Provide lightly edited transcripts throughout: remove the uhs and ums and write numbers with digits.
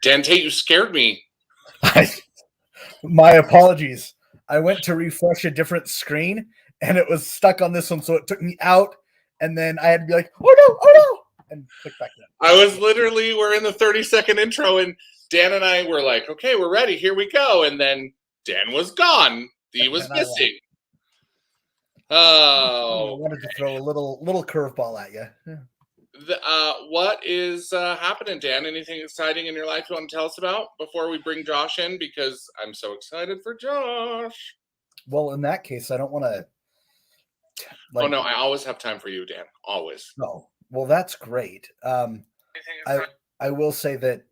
Dan Tate, you scared me. My apologies. I went to refresh a different screen and it was stuck on this one, so it took me out, and then I had to be like, oh no, and click back in. We're in the 30-second intro, and Dan and I were like, okay, we're ready, here we go. And then Dan was gone. He was missing. Oh. I wanted to throw a little curveball at you. Yeah. What is happening, Dan? Anything exciting in your life you want to tell us about before we bring Josh in? Because I'm so excited for Josh. Well, in that case, I don't want to. Oh no, I always have time for you, Dan. Always. No, well, that's great. I will say that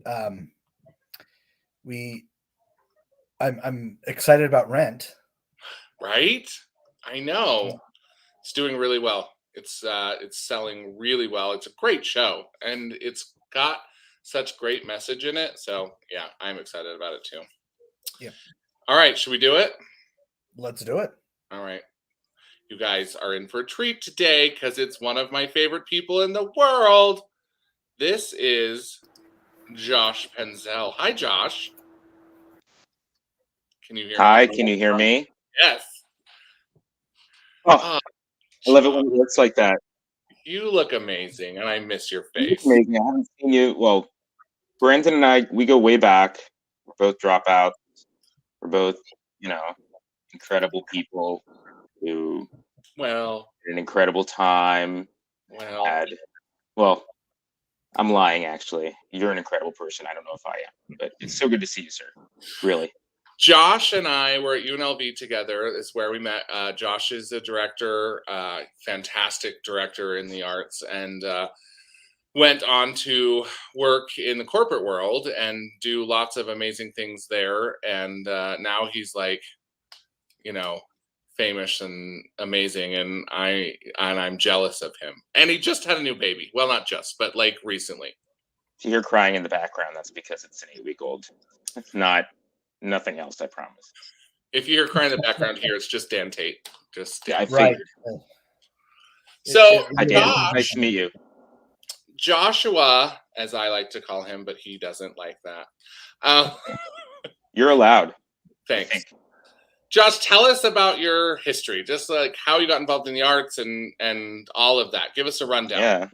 I'm excited about Rent. Right? I know. It's doing really well. It's selling really well. It's a great show, and it's got such great message in it. So yeah, I'm excited about it too. Yeah. All right, should we do it? Let's do it. All right. You guys are in for a treat today because it's one of my favorite people in the world. This is Josh Penzell. Hi, Josh. Can you hear me? Hi, can you hear me? Yes. Oh, I love it when it looks like that. You look amazing, and I miss your face. Amazing. I haven't seen you. Well, Brandon and I, we go way back. We're both dropouts. We're both, incredible people who had an incredible time. I'm lying, actually. You're an incredible person. I don't know if I am, but it's so good to see you, sir. Really. Josh and I were at UNLV together. Is where we met. Josh is a director, fantastic director in the arts, and went on to work in the corporate world and do lots of amazing things there. And now he's like, famous and amazing, and I'm jealous of him. And he just had a new baby. Well, not just, but like recently. If you hear crying in the background, that's because it's an 8-week-old. It's not nothing else, I promise. If you hear crying in the background here, it's just Dan Tate. I figured. So, hi, Dan. Nice to meet you. Joshua, as I like to call him, but he doesn't like that. You're allowed. Thanks. Josh, tell us about your history, just like how you got involved in the arts and all of that. Give us a rundown. Yeah.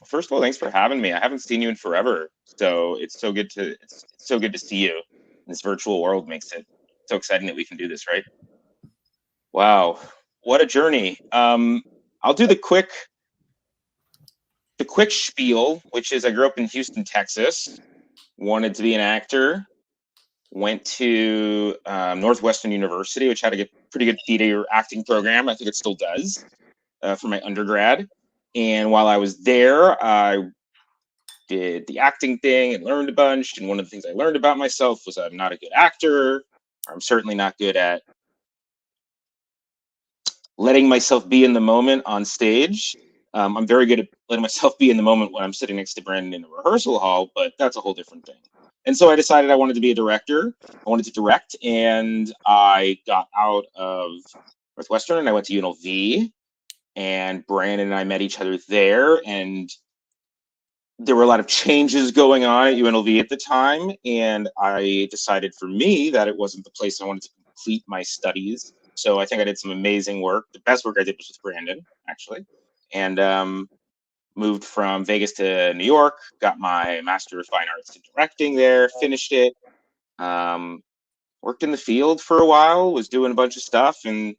First of all, thanks for having me. I haven't seen you in forever, so it's so good to see you. This virtual world makes it so exciting that we can do this, right? Wow, what a journey. I'll do the quick spiel, which is I grew up in Houston, Texas, wanted to be an actor, went to Northwestern University, which had a pretty good theater acting program. I think it still does for my undergrad. And while I was there, I did the acting thing and learned a bunch. And one of the things I learned about myself was I'm not a good actor. I'm certainly not good at letting myself be in the moment on stage. I'm very good at letting myself be in the moment when I'm sitting next to Brandon in a rehearsal hall, but that's a whole different thing. And so I decided I wanted to be a director. I wanted to direct, and I got out of Northwestern and I went to UNLV, and Brandon and I met each other there, and there were a lot of changes going on at UNLV at the time, and I decided for me that it wasn't the place I wanted to complete my studies. So I think I did some amazing work. The best work I did was with Brandon, actually, and moved from Vegas to New York, got my Master of Fine Arts in directing there, finished it, worked in the field for a while, was doing a bunch of stuff, and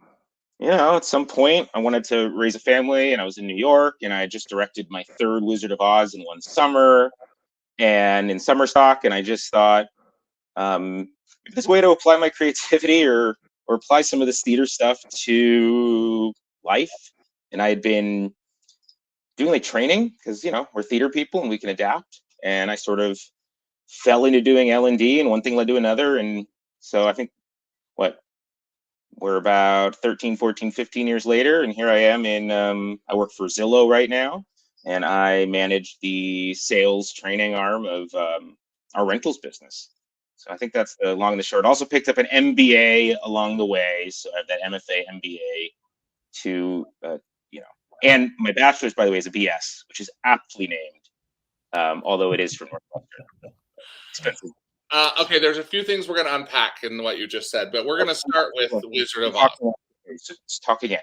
at some point I wanted to raise a family, and I was in New York, and I just directed my third Wizard of Oz in one summer and in summer stock, and I just thought, maybe there's a way to apply my creativity or apply some of this theater stuff to life. And I had been doing like training because, we're theater people and we can adapt. And I sort of fell into doing L&D, and one thing led to another. And so I think, we're about 13, 14, 15 years later, and here I am I work for Zillow right now, and I manage the sales training arm of our rentals business. So I think that's the long and the short. Also picked up an MBA along the way, so I have that MFA MBA to, and my bachelor's, by the way, is a BS, which is aptly named, although it is from Northwestern. expensive. Okay, there's a few things we're going to unpack in what you just said, but we're going to start with the Wizard of Oz. Just talk again.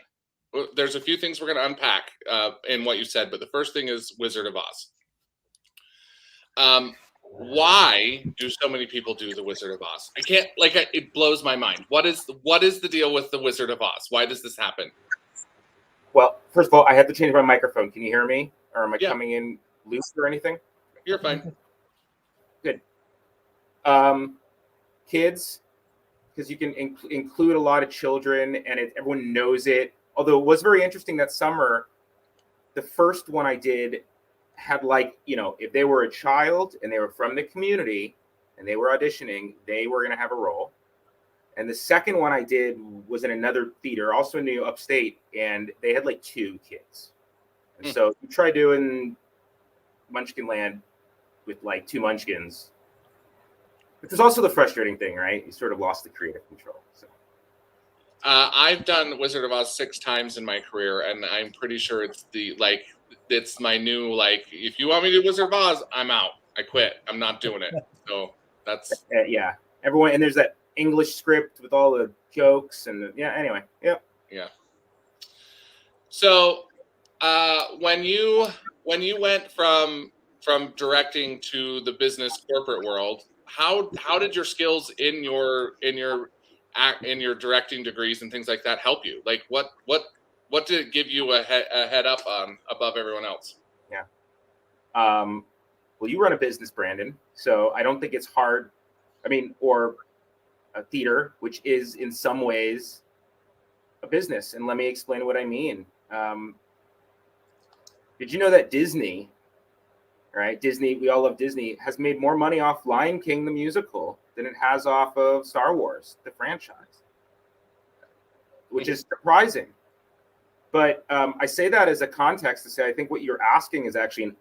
There's a few things we're going to unpack in what you said, but the first thing is Wizard of Oz. Why do so many people do the Wizard of Oz? I can't, like, it blows my mind. What is the deal with the Wizard of Oz? Why does this happen? Well, first of all, I have to change my microphone. Can you hear me? Or am I Yeah. coming in loose or anything? You're fine. Good. Kids, because you can include a lot of children, and everyone knows it. Although it was very interesting that summer, the first one I did had, like, you know, if they were a child and they were from the community and they were auditioning, they were going to have a role. And the second one I did was in another theater, also in New York, upstate, and they had like 2 kids. And so you try doing Munchkin Land with like 2 Munchkins, which was also the frustrating thing, right? You sort of lost the creative control. So I've done Wizard of Oz 6 times in my career, and I'm pretty sure it's my new, like, if you want me to do Wizard of Oz, I'm out. I quit. I'm not doing it. So that's yeah, everyone, and there's that English script with all the jokes and anyway, yeah. So when you went from directing to the business corporate world, how did your skills in your directing degrees and things like that help you? Like what did it give you a head up on above everyone else? Yeah. Well, you run a business, Brandon, so I don't think it's hard. I mean, or a theater, which is in some ways a business. And let me explain what I mean. Did you know that Disney, right? Disney, we all love Disney, has made more money off Lion King, the musical, than it has off of Star Wars, the franchise, which is surprising. But I say that as a context to say, I think what you're asking is actually an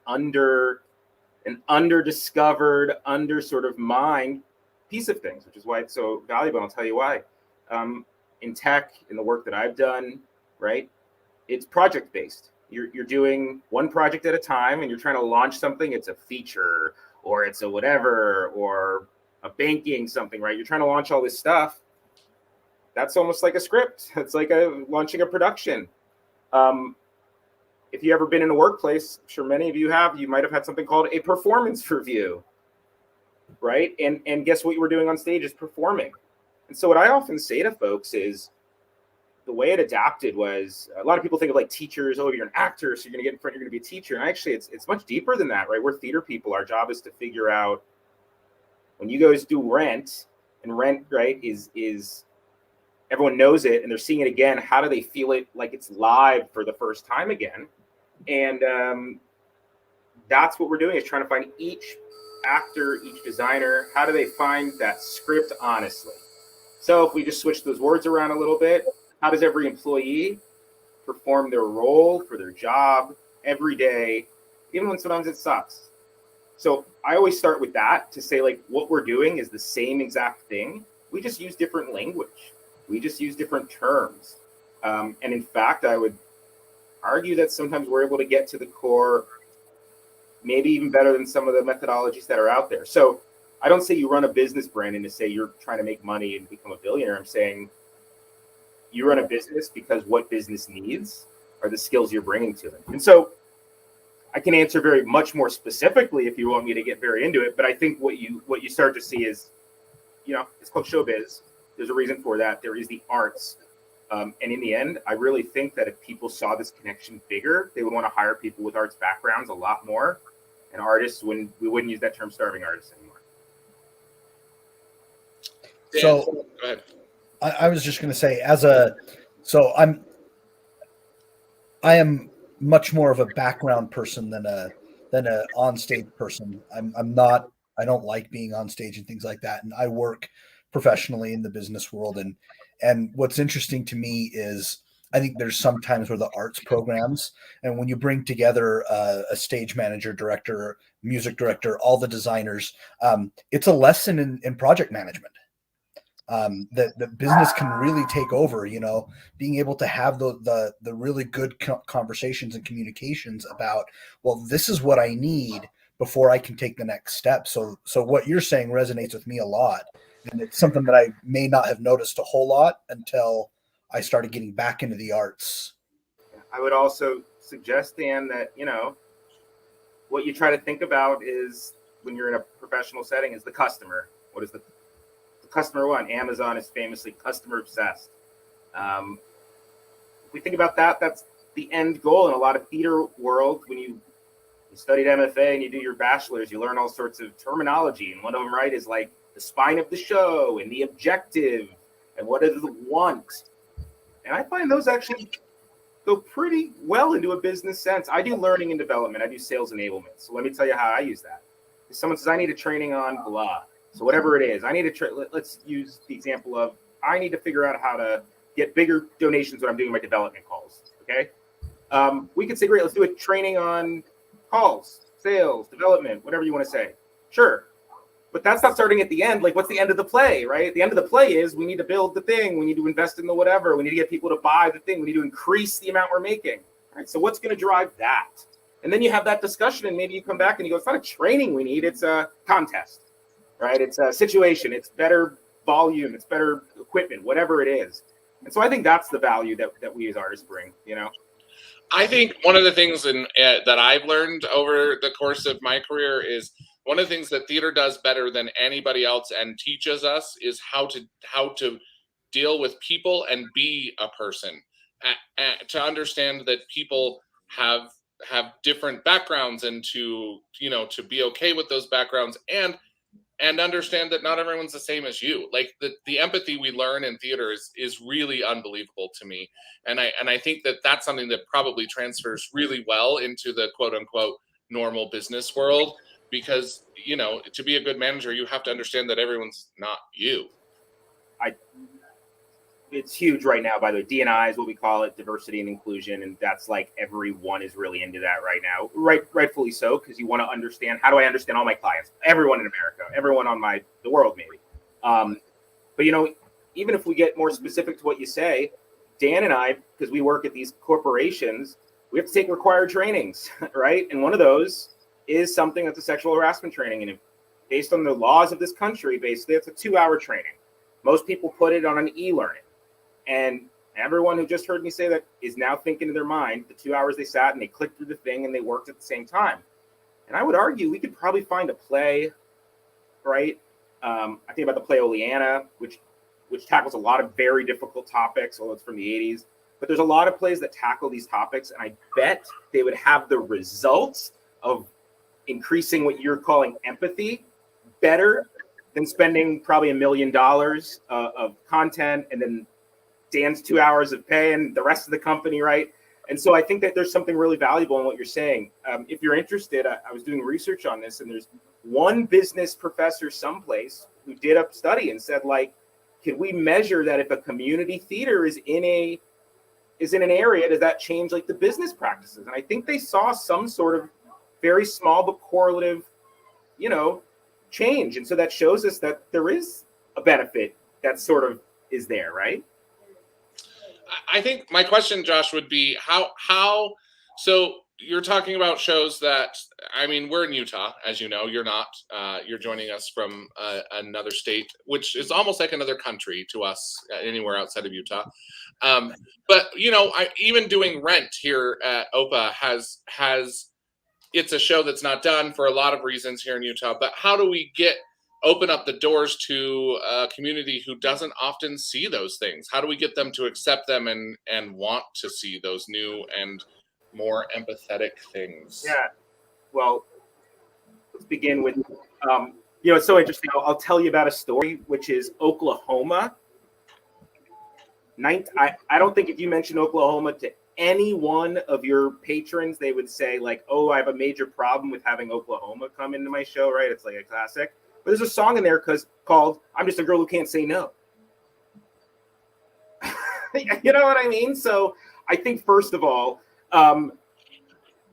under-discovered, under sort of mind piece of things, which is why it's so valuable. And I'll tell you why. In tech, in the work that I've done, right, it's project-based. You're doing one project at a time, and you're trying to launch something. It's a feature, or it's a whatever, or a banking something, right? You're trying to launch all this stuff. That's almost like a script. It's like launching a production. If you ever been in a workplace, I'm sure many of you have, you might have had something called a performance review, right? And guess what you were doing on stage is performing. And so what I often say to folks is, the way it adapted was, a lot of people think of like teachers, oh, you're an actor, so you're going to get in front, you're going to be a teacher. And actually, it's much deeper than that, right? We're theater people. Our job is to figure out, when you guys do Rent, and Rent, right, is everyone knows it, and they're seeing it again. How do they feel it like it's live for the first time again? And that's what we're doing, is trying to find each actor, each designer, how do they find that script honestly? So if we just switch those words around a little bit, how does every employee perform their role for their job every day, even when sometimes it sucks? So I always start with that to say, like, what we're doing is the same exact thing. We just use different language. We just use different terms. And in fact, I would argue that sometimes we're able to get to the core maybe even better than some of the methodologies that are out there. So I don't say you run a business, Brandon, to say you're trying to make money and become a billionaire. I'm saying you run a business because what business needs are the skills you're bringing to it. And so I can answer very much more specifically if you want me to get very into it. But I think what you start to see is, it's called showbiz. There's a reason for that. There is the arts. And in the end, I really think that if people saw this connection bigger, they would want to hire people with arts backgrounds a lot more. And artists, we wouldn't use that term starving artists anymore. So go ahead. I was just going to say, I am much more of a background person than a on-stage person. I don't like being on stage and things like that. And I work professionally in the business world. And what's interesting to me is, I think there's some times where the arts programs, and when you bring together a stage manager, director, music director, all the designers, it's a lesson in project management. The business can really take over, being able to have the really good conversations and communications about, well, this is what I need, before I can take the next step. So what you're saying resonates with me a lot, and it's something that I may not have noticed a whole lot until I started getting back into the arts. I would also suggest, Dan, that what you try to think about is, when you're in a professional setting, is the customer. What is the customer want? Amazon is famously customer obsessed. If we think about that, that's the end goal in a lot of theater world. When you studied MFA and you do your bachelor's, you learn all sorts of terminology, and one of them, right, is like the spine of the show and the objective and what is the want. And I find those actually go pretty well into a business sense. I do learning and development. I do sales enablement. So let me tell you how I use that. If someone says, I need a training on blah. So whatever it is, I need let's use the example of, I need to figure out how to get bigger donations when I'm doing my development calls. Okay. We could say, great, let's do a training on calls, sales, development, whatever you want to say. Sure. But that's not starting at the end. Like, what's the end of the play, right? The end of the play is we need to build the thing. We need to invest in the whatever. We need to get people to buy the thing. We need to increase the amount we're making. All right. So what's going to drive that? And then you have that discussion, and maybe you come back and you go, it's not a training we need. It's a contest, right? It's a situation. It's better volume. It's better equipment, whatever it is. And so I think that's the value that we as artists bring, I think one of the things that I've learned over the course of my career is one of the things that theater does better than anybody else and teaches us is how to deal with people and be a person, to understand that people have different backgrounds, and to be okay with those backgrounds, and understand that not everyone's the same as you. Like the empathy we learn in theater is really unbelievable to me. And I think that that's something that probably transfers really well into the quote unquote normal business world, because, to be a good manager, you have to understand that everyone's not you. It's huge right now, by the way. D&I is what we call it, diversity and inclusion. And that's like, everyone is really into that right now. Rightfully so, because you want to understand, how do I understand all my clients? Everyone in America, everyone on the world, maybe. But, even if we get more specific to what you say, Dan and I, because we work at these corporations, we have to take required trainings, right? And one of those is something that's a sexual harassment training. And based on the laws of this country, basically, it's a 2-hour training. Most people put it on an e-learning. And everyone who just heard me say that is now thinking in their mind, the 2 hours they sat and they clicked through the thing and they worked at the same time. And I would argue we could probably find a play, right? I think about the play Oleana, which tackles a lot of very difficult topics, although it's from the 80s. But there's a lot of plays that tackle these topics, and I bet they would have the results of increasing what you're calling empathy better than spending probably $1 million of content and then Dan's 2 hours of pay and the rest of the company, right? And so I think that there's something really valuable in what you're saying. If you're interested, I was doing research on this, and there's one business professor someplace who did a study and said, like, can we measure that if a community theater is in an area, does that change like the business practices? And I think they saw some sort of very small but correlative, change. And so that shows us that there is a benefit that sort of is there, right? I think my question, Josh, would be how so you're talking about shows that, we're in Utah, as you know. You're not. You're joining us from another state, which is almost like another country to us, anywhere outside of Utah. But even doing Rent here at OPA has it's a show that's not done for a lot of reasons here in Utah. But how do we open up the doors to a community who doesn't often see those things? How do we get them to accept them and want to see those new and more empathetic things? Yeah. Well, let's begin with, it's so interesting. I'll tell you about a story, which is Oklahoma. I don't think if you mention Oklahoma to any one of your patrons, they would say like, oh, I have a major problem with having Oklahoma come into my show, right? It's like a classic. But there's a song in there called I'm Just a Girl Who Can't Say No. You know what I mean? So I think, first of all,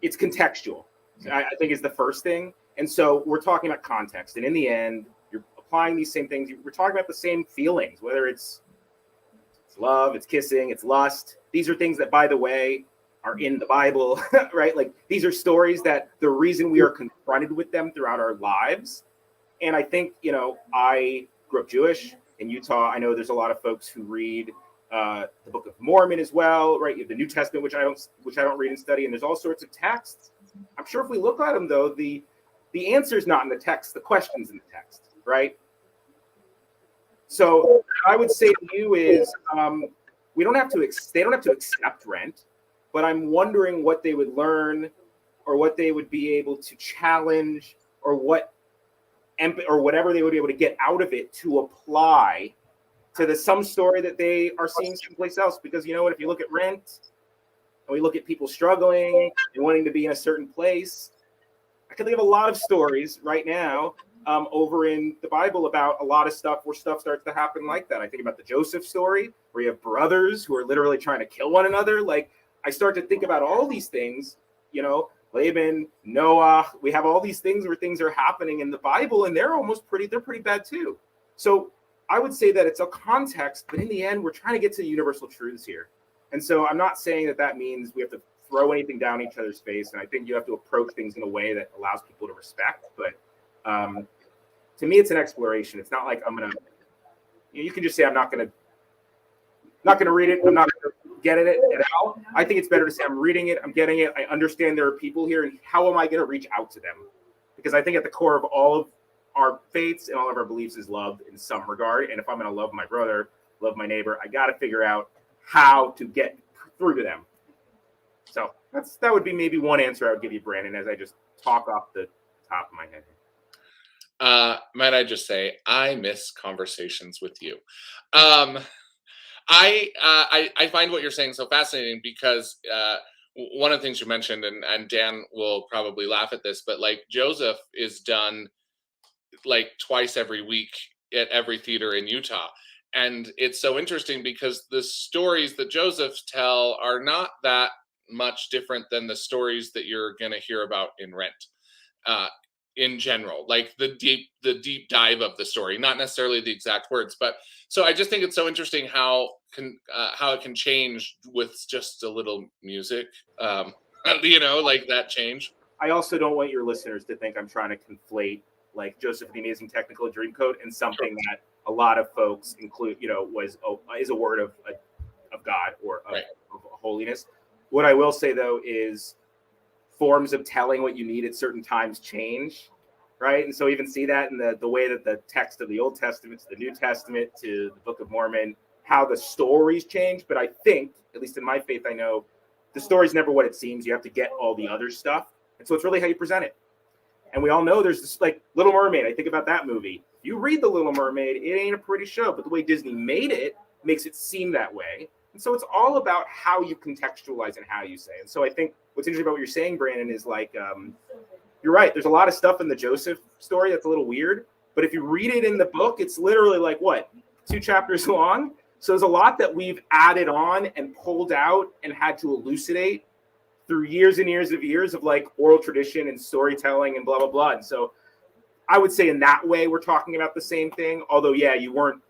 it's contextual. I think is the first thing. And so we're talking about context. And in the end, you're applying these same things. We're talking about the same feelings, whether it's love, it's kissing, it's lust. These are things that, by the way, are in the Bible, right? Like these are stories that the reason we are confronted with them throughout our lives. And I think, I grew up Jewish in Utah. I know there's a lot of folks who read the Book of Mormon as well, right? You have the New Testament, which I don't read and study, and there's all sorts of texts. I'm sure if we look at them though, the answer is not in the text, the question's in the text, right? So what I would say to you is they don't have to accept rent, but I'm wondering what they would learn or what they would be able to challenge or whatever they would be able to get out of it to apply to some story that they are seeing someplace else. Because if you look at rent and we look at people struggling and wanting to be in a certain place, I can think of a lot of stories right now over in the Bible about a lot of stuff where stuff starts to happen like that. I think about the Joseph story where you have brothers who are literally trying to kill one another. Like I start to think about all these things, Laban, Noah, we have all these things where things are happening in the Bible and they're pretty bad too. So I would say that it's a context, but in the end, we're trying to get to universal truths here. And so I'm not saying that means we have to throw anything down each other's face. And I think you have to approach things in a way that allows people to respect. But to me, it's an exploration. It's not like I'm going to, you can just say, I'm not going to read it. I'm not going to get it at all. I think it's better to say I'm reading it. I'm getting it. I understand there are people here. And how am I going to reach out to them? Because I think at the core of all of our faiths and all of our beliefs is love in some regard. And if I'm going to love my brother, love my neighbor, I got to figure out how to get through to them. So that would be maybe one answer I would give you, Brandon, as I just talk off the top of my head. Might I just say, I miss conversations with you. I find what you're saying so fascinating because one of the things you mentioned, and Dan will probably laugh at this, but like Joseph is done like twice every week at every theater in Utah. And it's so interesting because the stories that Joseph tell are not that much different than the stories that you're going to hear about in Rent. In general, like the deep dive of the story, not necessarily the exact words, but so I just think it's so interesting how it can change with just a little music, like that change. I also don't want your listeners to think I'm trying to conflate like Joseph and the Amazing Technical Dreamcoat and something that a lot of folks include, is a word of God or of holiness. What I will say though is forms of telling what you need at certain times change, right? And so even see that in the way that the text of the Old Testament to the New Testament to the Book of Mormon, how the stories change. But I think, at least in my faith, I know the story's never what it seems. You have to get all the other stuff. And so it's really how you present it. And we all know there's this like Little Mermaid. I think about that movie. If you read The Little Mermaid, it ain't a pretty show, but the way Disney made it makes it seem that way. And so it's all about how you contextualize and how you say. And so I think what's interesting about what you're saying, Brandon, is like, you're right. There's a lot of stuff in the Joseph story that's a little weird. But if you read it in the book, it's literally like, 2 chapters long? So there's a lot that we've added on and pulled out and had to elucidate through years and years of like oral tradition and storytelling and blah, blah, blah. And so I would say in that way, we're talking about the same thing. Although, yeah, you weren't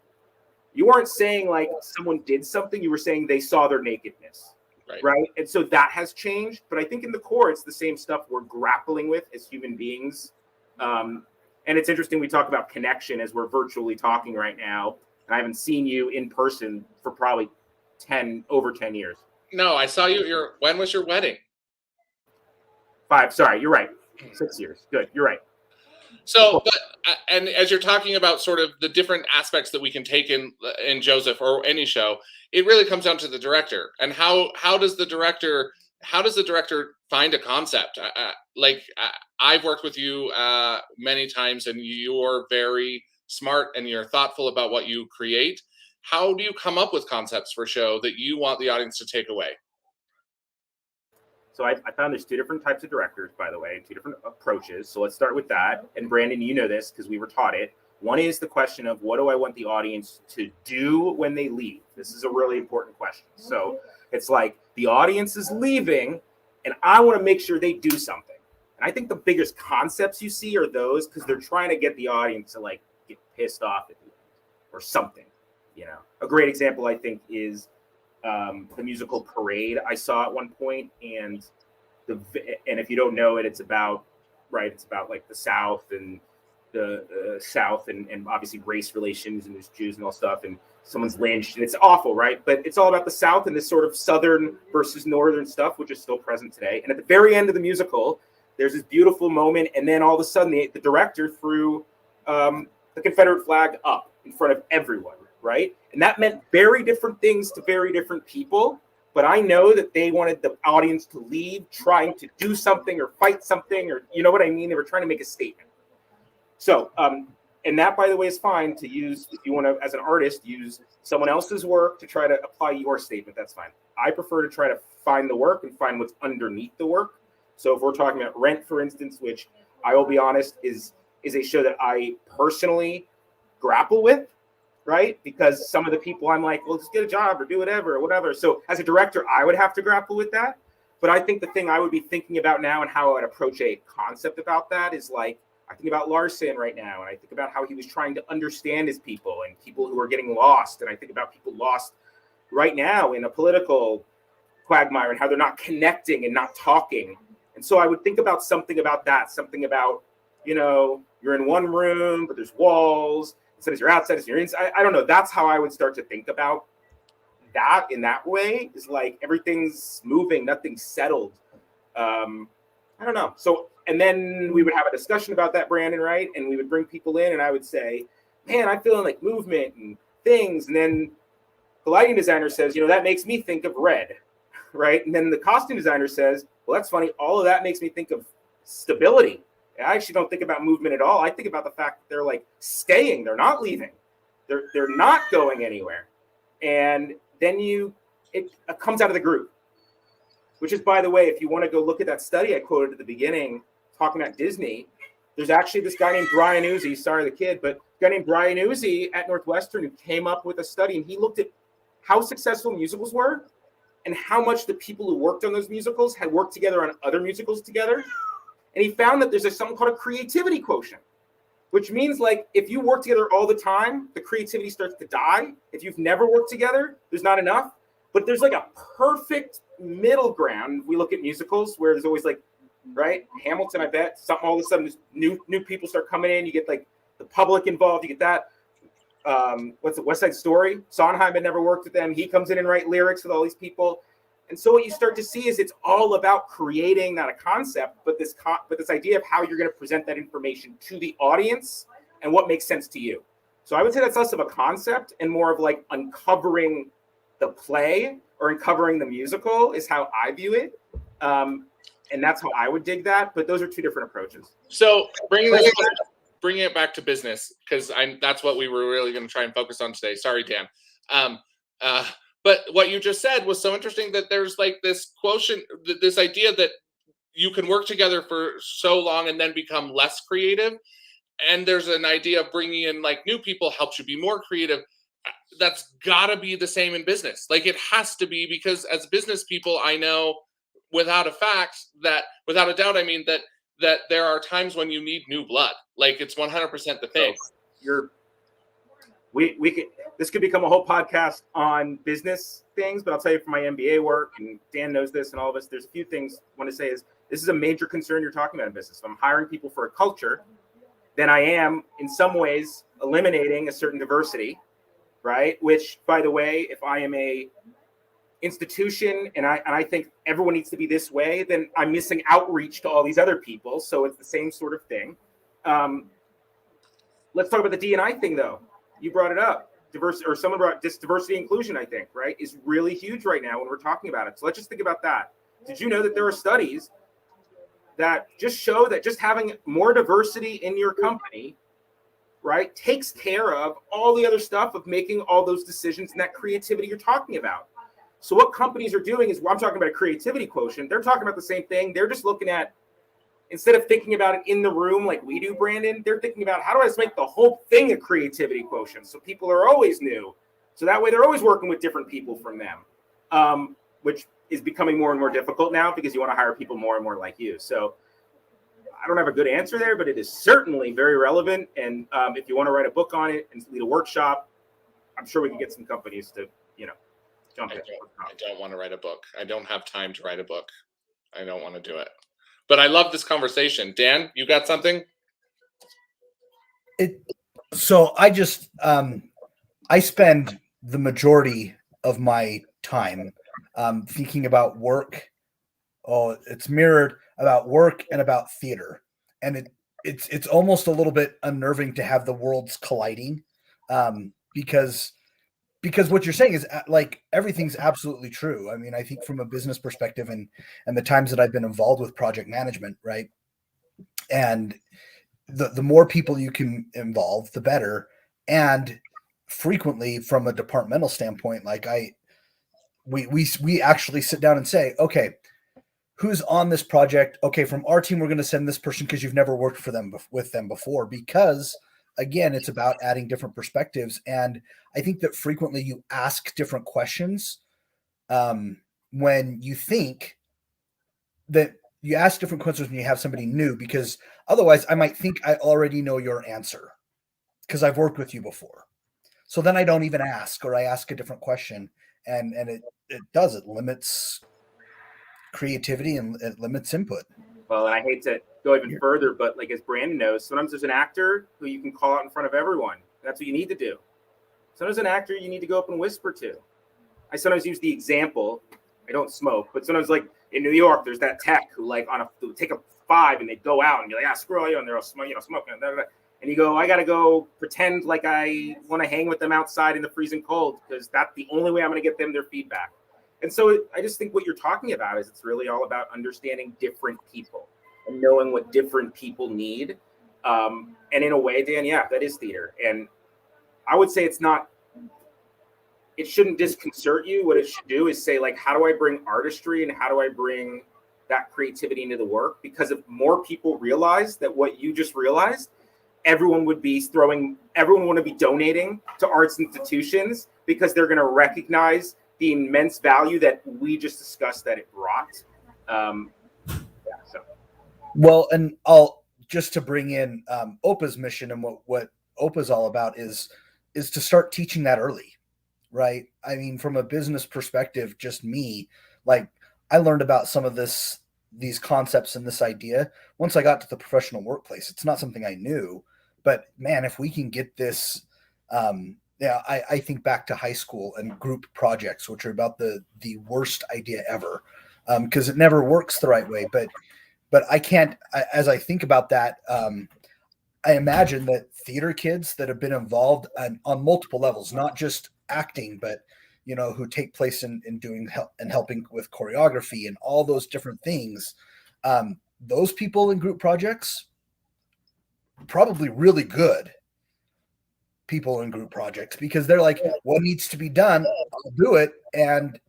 saying like someone did something. You were saying they saw their nakedness, right? And so that has changed. But I think in the core, it's the same stuff we're grappling with as human beings. And it's interesting. We talk about connection as we're virtually talking right now. And I haven't seen you in person for probably over 10 years. No, I saw you. When was your wedding? 5. Sorry, you're right. 6 years. Good. You're right. So, but and as you're talking about sort of the different aspects that we can take in Joseph or any show, it really comes down to the director and how does the director find a concept? I've worked with you many times, and you're very smart and you're thoughtful about what you create. How do you come up with concepts for a show that you want the audience to take away? So I found there's 2 different types of directors, by the way, and 2 different approaches. So let's start with that. And Brandon, you know this because we were taught it. One is the question of what do I want the audience to do when they leave? This is a really important question. So it's like the audience is leaving and I want to make sure they do something. And I think the biggest concepts you see are those because they're trying to get the audience to like get pissed off at the end or something. A great example I think is the musical Parade I saw at one point, and if you don't know it, it's about like the South and the South and obviously race relations, and there's Jews and all stuff, and someone's lynched, and it's awful, right? But it's all about the South and this sort of Southern versus Northern stuff, which is still present today. And at the very end of the musical, there's this beautiful moment, and then all of a sudden the director threw the Confederate flag up in front of everyone, right? And that meant very different things to very different people. But I know that they wanted the audience to leave trying to do something or fight something, or you know what I mean? They were trying to make a statement. So, and that, by the way, is fine to use if you want to, as an artist, use someone else's work to try to apply your statement. That's fine. I prefer to try to find the work and find what's underneath the work. So if we're talking about Rent, for instance, which I will be honest is a show that I personally grapple with, right? Because some of the people I'm like, well, just get a job or do whatever or whatever. So as a director, I would have to grapple with that. But I think the thing I would be thinking about now and how I would approach a concept about that is like, I think about Larson right now, and I think about how he was trying to understand his people and people who are getting lost. And I think about people lost right now in a political quagmire and how they're not connecting and not talking. And so I would think about something about that, something about, you know, you're in one room, but there's walls. Instead of you're outside, as you're inside. I don't know. That's how I would start to think about that in that way, is like everything's moving, nothing's settled. I don't know. So, and then we would have a discussion about that, Brandon, right? And we would bring people in and I would say, man, I'm feeling like movement and things. And then the lighting designer says, you know, that makes me think of Red, right? And then the costume designer says, well, that's funny. All of that makes me think of stability. I actually don't think about movement at all. I think about the fact that they're like staying. They're not leaving. They're not going anywhere. And then it comes out of the group, which is, by the way, if you want to go look at that study I quoted at the beginning, talking about Disney, there's actually this guy named Brian Uzi, sorry the kid, but a guy named Brian Uzi at Northwestern who came up with a study, and he looked at how successful musicals were and how much the people who worked on those musicals had worked together on other musicals together. And he found that there's something called a creativity quotient, which means like if you work together all the time, the creativity starts to die. If you've never worked together, there's not enough. But there's like a perfect middle ground. We look at musicals where there's always like, right? Hamilton, I bet, something all of a sudden new people start coming in. You get like the public involved. You get that. What's the West Side Story? Sondheim had never worked with them. He comes in and write lyrics with all these people. And so what you start to see is it's all about creating not a concept, but this idea of how you're going to present that information to the audience and what makes sense to you. So I would say that's less of a concept and more of like uncovering the play or uncovering the musical is how I view it. And that's how I would dig that. But those are two different approaches. So bringing it back to business, because that's what we were really going to try and focus on today. Sorry, Dan. But what you just said was so interesting, that there's like this quotient, this idea that you can work together for so long and then become less creative. And there's an idea of bringing in like new people helps you be more creative. That's got to be the same in business. Like it has to be, because as business people, I know without a doubt, I mean that there are times when you need new blood. Like it's 100% the thing. So this could become a whole podcast on business things, but I'll tell you from my MBA work, and Dan knows this and all of us, there's a few things I want to say is this is a major concern you're talking about in business. If I'm hiring people for a culture, then I am in some ways eliminating a certain diversity, right? Which, by the way, if I am a institution and I think everyone needs to be this way, then I'm missing outreach to all these other people. So it's the same sort of thing. Let's talk about the D&I thing though. You brought it up. Someone brought this diversity inclusion, I think, right, is really huge right now when we're talking about it. So let's just think about that. Did you know that there are studies that just show that just having more diversity in your company, right, takes care of all the other stuff of making all those decisions and that creativity you're talking about? So what companies are doing is, I'm talking about a creativity quotient. They're talking about the same thing. They're just looking at, instead of thinking about it in the room like we do, Brandon, they're thinking about how do I just make the whole thing a creativity quotient so people are always new. So that way they're always working with different people from them, which is becoming more and more difficult now because you want to hire people more and more like you. So I don't have a good answer there, but it is certainly very relevant. And if you want to write a book on it and lead a workshop, I'm sure we can get some companies to, Jump I in. don't want to write a book. I don't have time to write a book. I don't want to do it. But I love this conversation. Dan, you got something? So I spend the majority of my time thinking about work. Oh, it's mirrored about work and about theater, and it's almost a little bit unnerving to have the worlds colliding, because what you're saying is like everything's absolutely true. I mean, I think from a business perspective and the times that I've been involved with project management, right, and the more people you can involve, the better. And frequently, from a departmental standpoint, like we actually sit down and say, okay, who's on this project? Okay, from our team, we're going to send this person because you've never worked with them before. Because again, it's about adding different perspectives, and I think that frequently you ask different questions when you think that you ask different questions when you have somebody new, because otherwise I might think I already know your answer because I've worked with you before. So then I don't even ask, or I ask a different question, and it limits creativity and it limits input. Well, and I hate to go even further, but like as Brandon knows, sometimes there's an actor who you can call out in front of everyone. That's what you need to do. Sometimes an actor you need to go up and whisper to. I sometimes use the example. I don't smoke, but sometimes like in New York, there's that tech who like they'll take a 5 and they go out and you're like, screw all you, and they're all smoking. And you go, I got to go pretend like I want to hang with them outside in the freezing cold because that's the only way I'm going to get them their feedback. And so I just think what you're talking about is it's really all about understanding different people and knowing what different people need. And in a way, Dan, yeah, that is theater. And I would say it shouldn't disconcert you. What it should do is say, like, how do I bring artistry and how do I bring that creativity into the work? Because if more people realize that what you just realized, everyone would be donating to arts institutions because they're going to recognize the immense value that we just discussed that it brought. Well, and I'll just to bring in OPA's mission and what OPA's all about is to start teaching that early, right? I mean, from a business perspective, just me, like I learned about some of these concepts and this idea once I got to the professional workplace. It's not something I knew, but man, if we can get this, I think back to high school and group projects, which are about the worst idea ever, because it never works the right way. But I can't, as I think about that, I imagine that theater kids that have been involved on multiple levels, not just acting, but who take place in doing and helping with choreography and all those different things. Those people in group projects, probably really good people in group projects, because they're like, what needs to be done? I'll do it. And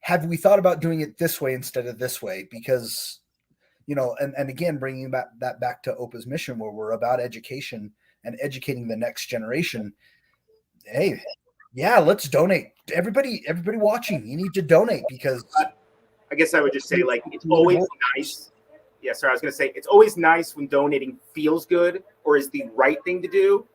have we thought about doing it this way instead of this way? Because, and again, bringing that back to OPA's mission, where we're about education and educating the next generation. Hey, yeah, let's donate. Everybody watching, you need to donate, because I guess I would just say, like, it's always nice. Yeah, sorry, I was going to say, it's always nice when donating feels good or is the right thing to do.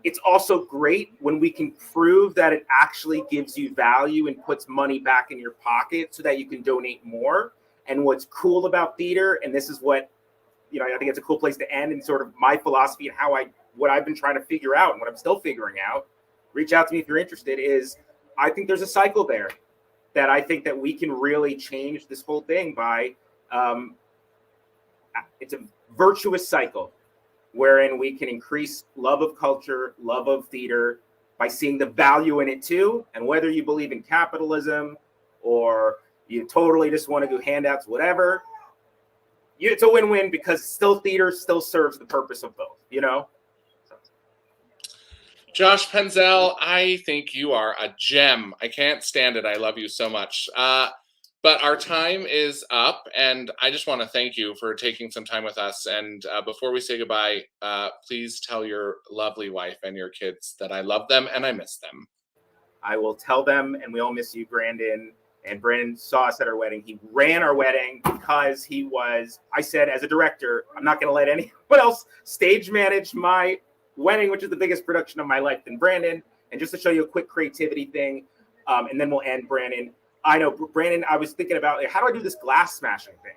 It's also great when we can prove that it actually gives you value and puts money back in your pocket so that you can donate more. And what's cool about theater, and this is what, I think it's a cool place to end, and sort of my philosophy and what I've been trying to figure out and what I'm still figuring out, reach out to me if you're interested, is I think there's a cycle there that I think that we can really change this whole thing by, it's a virtuous cycle wherein we can increase love of culture, love of theater by seeing the value in it too. And whether you believe in capitalism or you totally just want to do handouts, whatever, it's a win-win, because still theater still serves the purpose of both, Josh Penzell, I think you are a gem. I can't stand it. I love you so much. But our time is up, and I just want to thank you for taking some time with us. And before we say goodbye, please tell your lovely wife and your kids that I love them and I miss them. I will tell them, and we all miss you, Brandon. And Brandon saw us at our wedding. He ran our wedding because I said, as a director, I'm not going to let anyone else stage manage my wedding, which is the biggest production of my life, than Brandon. And just to show you a quick creativity thing, And then we'll end, Brandon. I know, Brandon, I was thinking about, like, how do I do this glass smashing thing?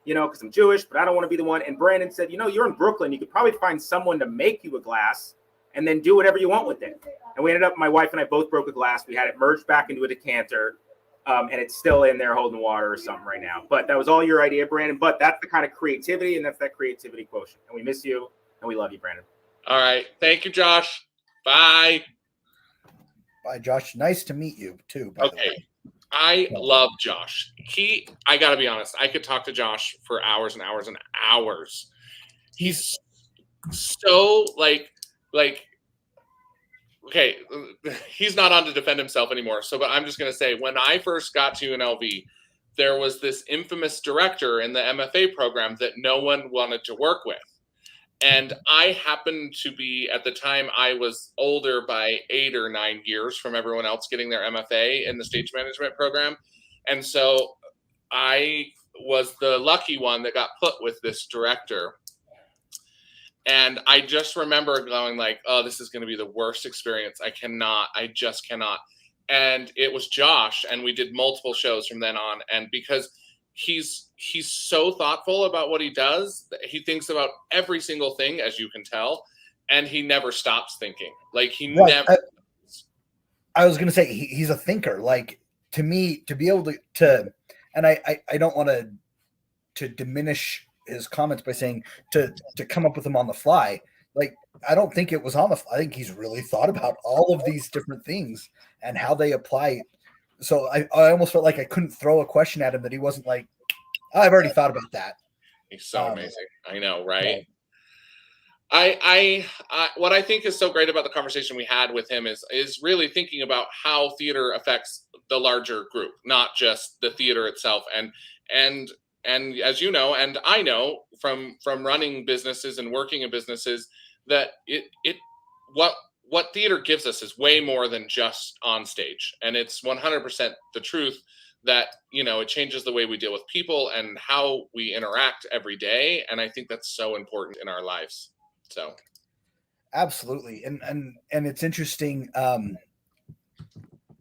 You know, because I'm Jewish, but I don't want to be the one. And Brandon said, you know, you're in Brooklyn. You could probably find someone to make you a glass and then do whatever you want with it. And we ended up, my wife and I both broke a glass. We had it merged back into a decanter, and it's still in there holding water or something right now. But that was all your idea, Brandon. But that's the kind of creativity, and that's that creativity quotient. And we miss you, and we love you, Brandon. All right. Thank you, Josh. Bye. Bye, Josh. Nice to meet you, too, by the way. I love Josh. I got to be honest, I could talk to Josh for hours and hours and hours. He's so okay, he's not on to defend himself anymore. So, but I'm just going to say, when I first got to UNLV, there was this infamous director in the MFA program that no one wanted to work with. And I happened to be, at the time, I was older by 8 or 9 years from everyone else getting their MFA in the stage management program. And so I was the lucky one that got put with this director. And I just remember going like, oh, this is going to be the worst experience. I just cannot. And it was Josh, and we did multiple shows from then on. And because he's so thoughtful about what he does, he thinks about every single thing, as you can tell, and he never stops thinking. Like never. I was going to say he's a thinker. Like, to me, to be able to and I don't want to diminish his comments by saying to come up with them on the fly. Like, I don't think it was on the fly. I think he's really thought about all of these different things and how they apply. So I almost felt like I couldn't throw a question at him that he wasn't like, oh, I've already thought about that. He's so amazing. I know, right? I what I think is so great about the conversation we had with him is really thinking about how theater affects the larger group, not just the theater itself. And as you know, and I know from running businesses and working in businesses, that what theater gives us is way more than just on stage. And it's 100% the truth that, you know, it changes the way we deal with people and how we interact every day. And I think that's so important in our lives. So. Absolutely. And it's interesting.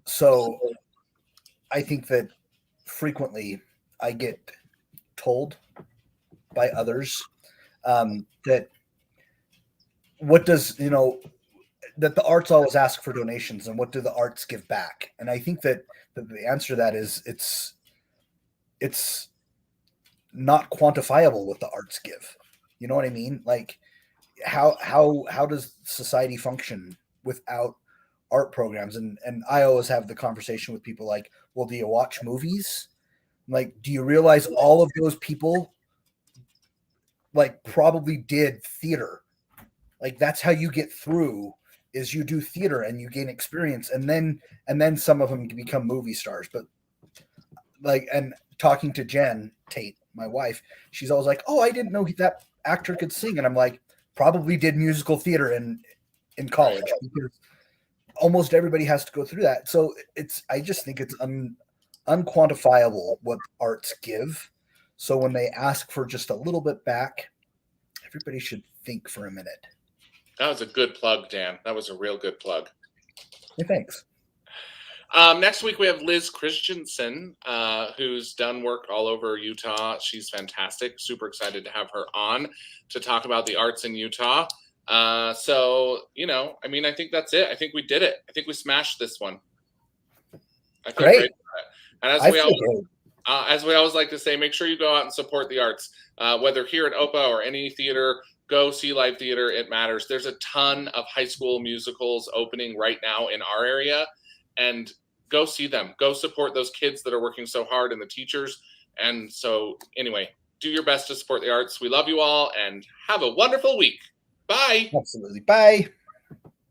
So I think that frequently I get told by others that what does, that the arts always ask for donations, and what do the arts give back? And I think that the answer to that is it's not quantifiable what the arts give. You know what I mean? Like, how does society function without art programs? And I always have the conversation with people like, well, do you watch movies? Like, do you realize all of those people like probably did theater? Like, that's how you get through, is you do theater and you gain experience, and then some of them can become movie stars. But like, and talking to Jen Tate, my wife, she's always like, oh, I didn't know that actor could sing. And I'm like, probably did musical theater in college, because almost everybody has to go through that. So I just think it's unquantifiable what arts give. So when they ask for just a little bit back, everybody should think for a minute. That was a good plug, Dan. That was a real good plug. Hey, thanks. Next week, we have Liz Christensen, who's done work all over Utah. She's fantastic. Super excited to have her on to talk about the arts in Utah. So, I think that's it. I think we did it. I think we smashed this one. I feel great. And as we always like to say, make sure you go out and support the arts, whether here at OPA or any theater. Go see live theater. It matters. There's a ton of high school musicals opening right now in our area, and go see them. Go support those kids that are working so hard, and the teachers. And so anyway, do your best to support the arts. We love you all, and have a wonderful week. Bye. Absolutely. Bye.